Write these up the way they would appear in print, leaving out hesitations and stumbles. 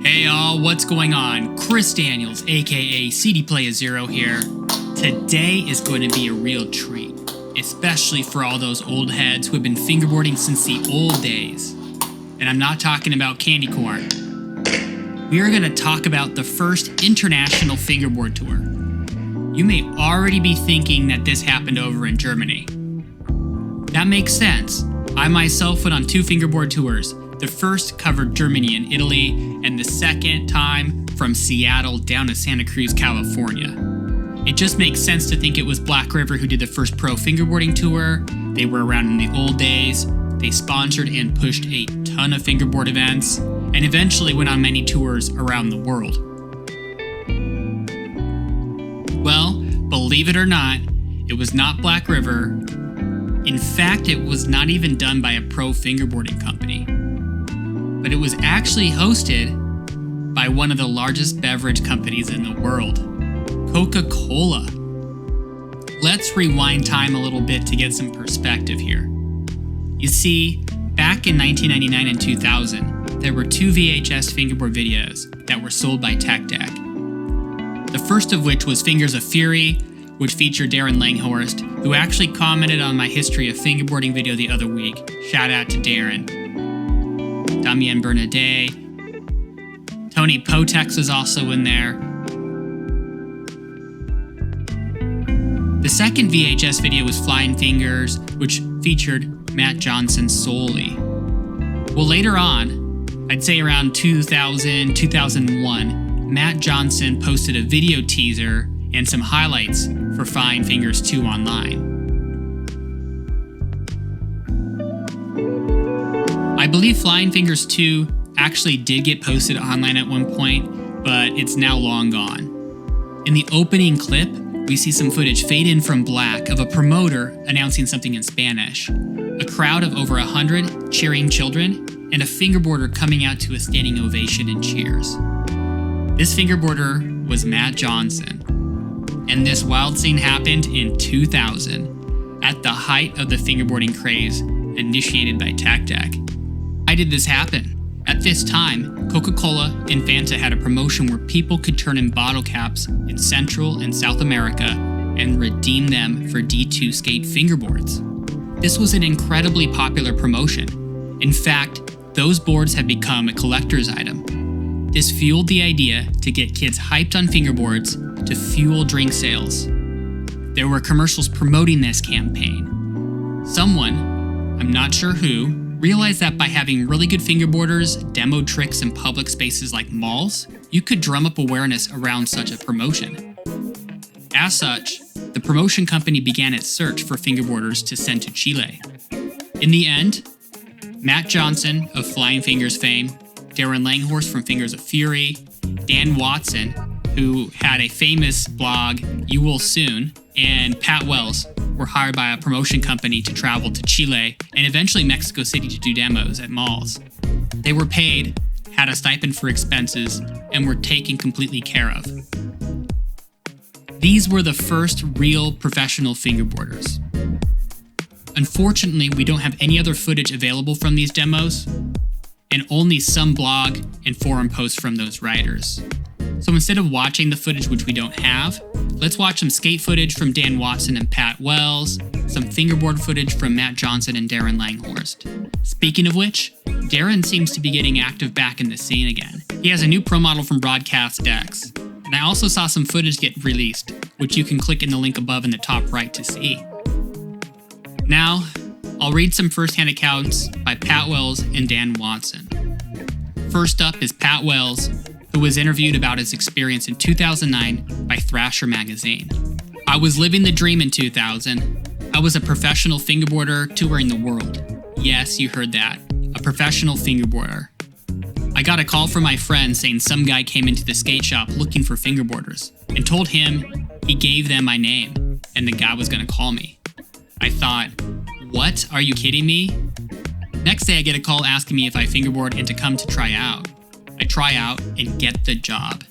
Hey y'all, what's going on? Chris Daniels, aka CD Playa Zero here. Today is going to be a real treat, especially for all those old heads who have been fingerboarding since the old days. And I'm not talking about candy corn. We are going to talk about the first international fingerboard tour. You may already be thinking that this happened over in Germany. That makes sense. I myself went on 2 fingerboard tours. The first covered Germany and Italy, and the second time from Seattle down to Santa Cruz, California. It just makes sense to think it was Black River who did the first pro fingerboarding tour. They were around in the old days. They sponsored and pushed a ton of fingerboard events, and eventually went on many tours around the world. Well, believe it or not, it was not Black River. In fact, it was not even done by a pro fingerboarding company. But it was actually hosted by one of the largest beverage companies in the world, Coca-Cola. Let's rewind time a little bit to get some perspective here. You see, back in 1999 and 2000, there were 2 VHS fingerboard videos that were sold by Tech Deck. The first of which was Fingers of Fury, which featured Darin Langhorst, who actually commented on my History of Fingerboarding video the other week. Shout out to Darin. Damien, Bernadet. Tony Pauthex was also in there. The second VHS video was Flying Fingers, which featured Matt Johnson solely. Well, later on, I'd say around 2000, 2001, Matt Johnson posted a video teaser and some highlights for Flying Fingers 2 online. I believe Flying Fingers 2 actually did get posted online at one point, but it's now long gone. In the opening clip, we see some footage fade in from black of a promoter announcing something in Spanish, a crowd of over 100 cheering children, and a fingerboarder coming out to a standing ovation and cheers. This fingerboarder was Matt Johnson. And this wild scene happened in 2000, at the height of the fingerboarding craze initiated by Tech Deck. Why did this happen? At this time, Coca-Cola and Fanta had a promotion where people could turn in bottle caps in Central and South America and redeem them for D2 skate fingerboards. This was an incredibly popular promotion. In fact, those boards had become a collector's item. This fueled the idea to get kids hyped on fingerboards to fuel drink sales. There were commercials promoting this campaign. Someone, I'm not sure who, realized that by having really good fingerboarders demo tricks in public spaces like malls, you could drum up awareness around such a promotion. As such, the promotion company began its search for fingerboarders to send to Chile. In the end, Matt Johnson of Flying Fingers fame, Darren Langhorst from Fingers of Fury, Dan Watson, who had a famous blog, You Will Soon, and Pat Wells were hired by a promotion company to travel to Chile and eventually Mexico City to do demos at malls. They were paid, had a stipend for expenses, and were taken completely care of. These were the first real professional fingerboarders. Unfortunately, we don't have any other footage available from these demos, and only some blog and forum posts from those writers. So instead of watching the footage which we don't have, let's watch some skate footage from Dan Watson and Pat Wells, some fingerboard footage from Matt Johnson and Darren Langhorst. Speaking of which, Darren seems to be getting active back in the scene again. He has a new pro model from Broadcast X, and I also saw some footage get released, which you can click in the link above in the top right to see. Now, I'll read some first-hand accounts by Pat Wells and Dan Watson. First up is Pat Wells, who was interviewed about his experience in 2009 by Thrasher magazine. I was living the dream in 2000. I was a professional fingerboarder touring the world. Yes, you heard that. A professional fingerboarder. I got a call from my friend saying some guy came into the skate shop looking for fingerboarders and told him he gave them my name and the guy was going to call me. I thought, what? Are you kidding me? Next day I get a call asking me if I fingerboard and to come to try out. I try out and get the job.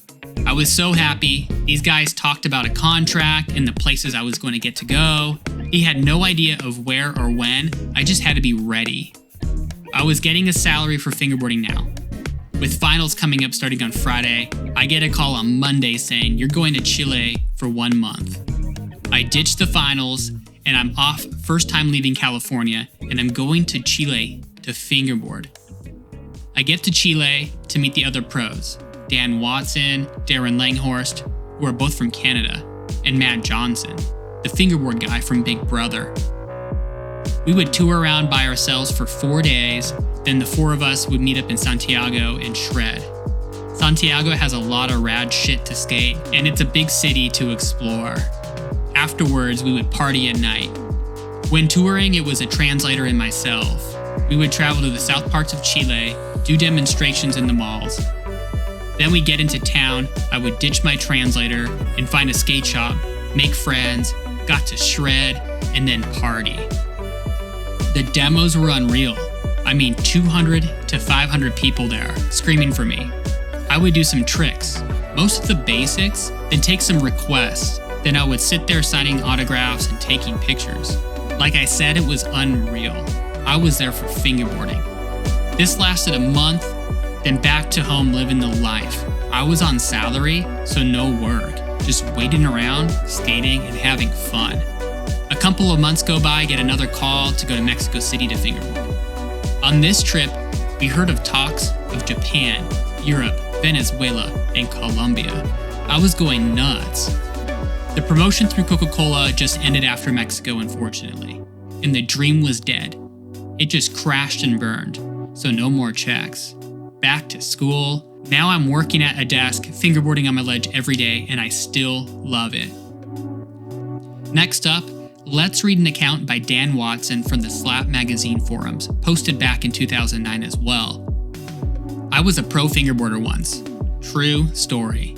I was so happy. These guys talked about a contract and the places I was going to get to go. He had no idea of where or when. I just had to be ready. I was getting a salary for fingerboarding now. With finals coming up starting on Friday, I get a call on Monday saying, "You're going to Chile for 1 month." I ditched the finals, and I'm off, first time leaving California, and I'm going to Chile to fingerboard. I get to Chile to meet the other pros, Dan Watson, Darin Langhorst, who are both from Canada, and Matt Johnson, the fingerboard guy from Big Brother. We would tour around by ourselves for 4 days, then the 4 of us would meet up in Santiago and shred. Santiago has a lot of rad shit to skate, and it's a big city to explore. Afterwards, we would party at night. When touring, it was a translator and myself. We would travel to the south parts of Chile, do demonstrations in the malls. Then we'd get into town, I would ditch my translator and find a skate shop, make friends, got to shred, and then party. The demos were unreal. I mean, 200 to 500 people there, screaming for me. I would do some tricks, most of the basics, then take some requests. Then I would sit there signing autographs and taking pictures. Like I said, it was unreal. I was there for fingerboarding. This lasted a month, then back to home living the life. I was on salary, so no work, just waiting around, skating, and having fun. A couple of months go by, I get another call to go to Mexico City to fingerboard. On this trip, we heard of talks of Japan, Europe, Venezuela, and Colombia. I was going nuts. The promotion through Coca-Cola just ended after Mexico, unfortunately, and the dream was dead. It just crashed and burned, so no more checks. Back to school. Now I'm working at a desk, fingerboarding on my ledge every day, and I still love it. Next up, let's read an account by Dan Watson from the Slap magazine forums, posted back in 2009 as well. I was a pro fingerboarder once. True story.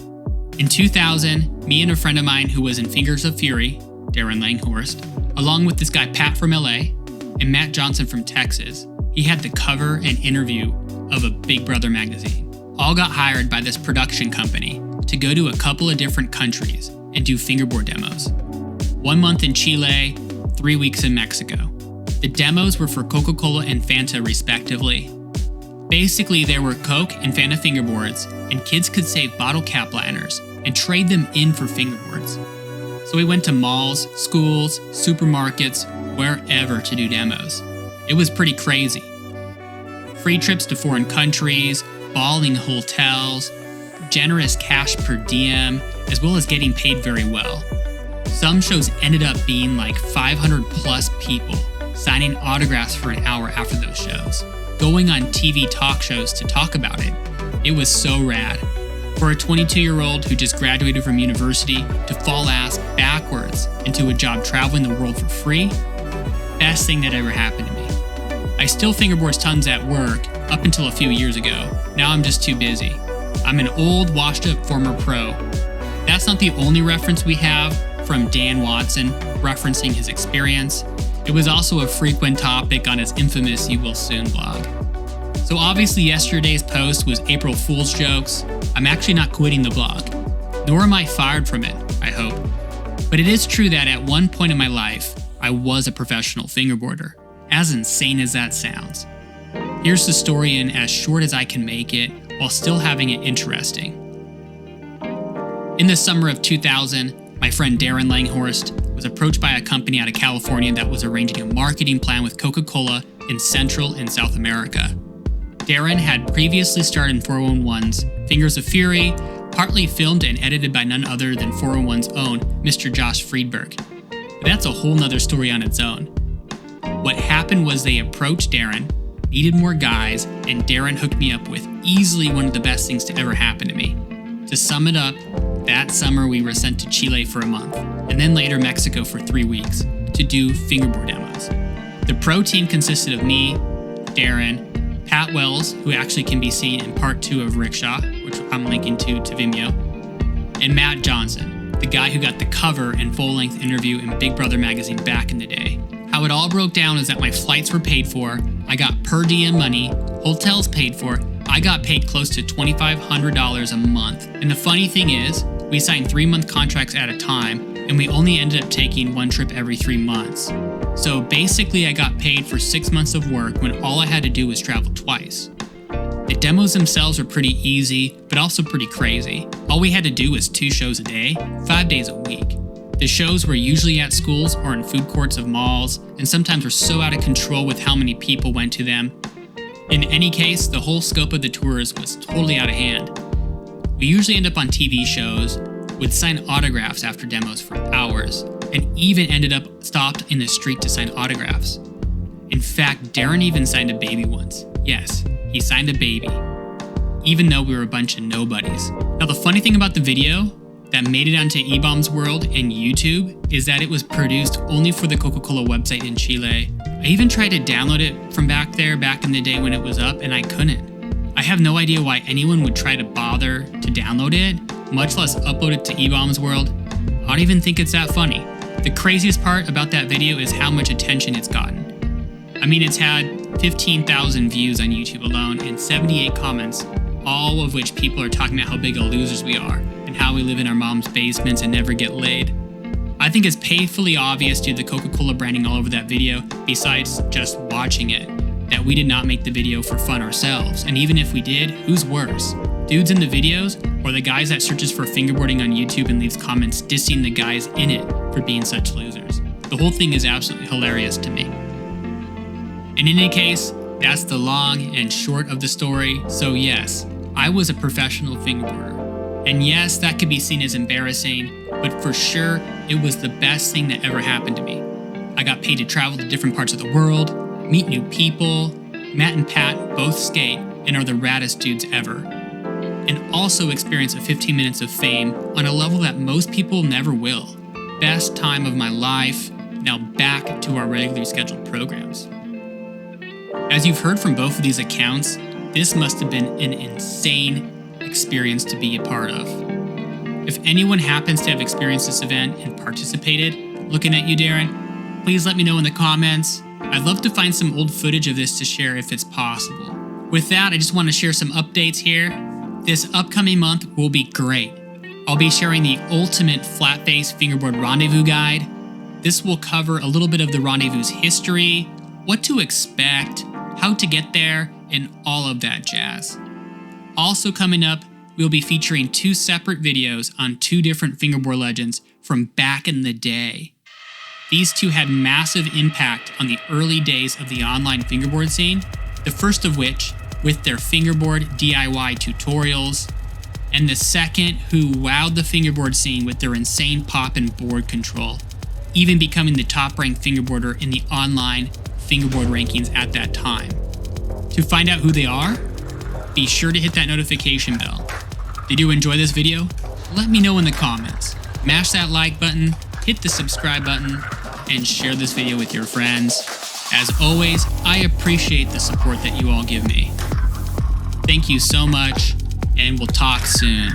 In 2000, me and a friend of mine who was in Fingers of Fury, Darren Langhorst, along with this guy Pat from LA, and Matt Johnson from Texas, he had the cover and interview of a Big Brother magazine. All got hired by this production company to go to a couple of different countries and do fingerboard demos. 1 month in Chile, 3 weeks in Mexico. The demos were for Coca-Cola and Fanta respectively. Basically, there were Coke and Fanta fingerboards, and kids could save bottle cap liners and trade them in for fingerboards. So we went to malls, schools, supermarkets, wherever to do demos. It was pretty crazy. Free trips to foreign countries, balling hotels, generous cash per diem, as well as getting paid very well. Some shows ended up being like 500 plus people, signing autographs for an hour after those shows, going on TV talk shows to talk about it. It was so rad. For a 22-year-old who just graduated from university to fall ass backwards into a job traveling the world for free, best thing that ever happened to me. I still fingerboard tons at work up until a few years ago. Now I'm just too busy. I'm an old, washed-up former pro. That's not the only reference we have from Dan Watson referencing his experience. It was also a frequent topic on his infamous You Will Soon blog. So obviously yesterday's post was April Fool's jokes. I'm actually not quitting the blog, nor am I fired from it, I hope. But it is true that at one point in my life, I was a professional fingerboarder, as insane as that sounds. Here's the story in as short as I can make it, while still having it interesting. In the summer of 2000, my friend Darren Langhorst was approached by a company out of California that was arranging a marketing plan with Coca-Cola in Central and South America. Darren had previously starred in 411's Fingers of Fury, partly filmed and edited by none other than 411's own Mr. Josh Friedberg. But that's a whole nother story on its own. What happened was they approached Darren, needed more guys, and Darren hooked me up with easily one of the best things to ever happen to me. To sum it up, that summer we were sent to Chile for a month, and then later Mexico for 3 weeks, to do fingerboard demos. The pro team consisted of me, Darren, Pat Wells, who actually can be seen in part 2 of Rickshaw, which I'm linking to Vimeo, and Matt Johnson, the guy who got the cover and full-length interview in Big Brother magazine back in the day. How it all broke down is that my flights were paid for, I got per diem money, hotels paid for, I got paid close to $2,500 a month. And the funny thing is, we signed 3-month contracts at a time, and we only ended up taking one trip every 3 months. So basically I got paid for 6 months of work when all I had to do was travel twice. The demos themselves were pretty easy, but also pretty crazy. All we had to do was 2 shows a day, 5 days a week. The shows were usually at schools or in food courts of malls, and sometimes were so out of control with how many people went to them. In any case, the whole scope of the tours was totally out of hand. We usually end up on TV shows, would sign autographs after demos for hours, and even ended up stopped in the street to sign autographs. In fact, Darren even signed a baby once. Yes, he signed a baby, even though we were a bunch of nobodies. Now, the funny thing about the video that made it onto eBaum's World and YouTube is that it was produced only for the Coca-Cola website in Chile. I even tried to download it from back in the day when it was up, and I couldn't. I have no idea why anyone would try to bother to download it, much less upload it to eBaum's World. I don't even think it's that funny. The craziest part about that video is how much attention it's gotten. I mean, it's had 15,000 views on YouTube alone and 78 comments, all of which people are talking about how big of losers we are and how we live in our mom's basements and never get laid. I think it's painfully obvious due to the Coca-Cola branding all over that video, besides just watching it, that we did not make the video for fun ourselves. And even if we did, who's worse? Dudes in the videos, or the guys that searches for fingerboarding on YouTube and leaves comments dissing the guys in it for being such losers? The whole thing is absolutely hilarious to me. In any case, that's the long and short of the story. So yes, I was a professional fingerboarder. And yes, that could be seen as embarrassing, but for sure, it was the best thing that ever happened to me. I got paid to travel to different parts of the world, meet new people. Matt and Pat both skate and are the raddest dudes ever. And also experience a 15 minutes of fame on a level that most people never will. Best time of my life. Now back to our regularly scheduled programs. As you've heard from both of these accounts, this must have been an insane experience to be a part of. If anyone happens to have experienced this event and participated, looking at you, Darren, please let me know in the comments. I'd love to find some old footage of this to share if it's possible. With that, I just want to share some updates here. This upcoming month will be great. I'll be sharing the ultimate flat-face fingerboard rendezvous guide. This will cover a little bit of the rendezvous's history, what to expect, how to get there, and all of that jazz. Also coming up, we'll be featuring 2 separate videos on 2 different fingerboard legends from back in the day. These 2 had massive impact on the early days of the online fingerboard scene, the first of which with their fingerboard DIY tutorials, and the second who wowed the fingerboard scene with their insane pop and board control, even becoming the top-ranked fingerboarder in the online fingerboard rankings at that time. To find out who they are, be sure to hit that notification bell. Did you enjoy this video? Let me know in the comments. Mash that like button, hit the subscribe button, and share this video with your friends. As always, I appreciate the support that you all give me. Thank you so much, and we'll talk soon.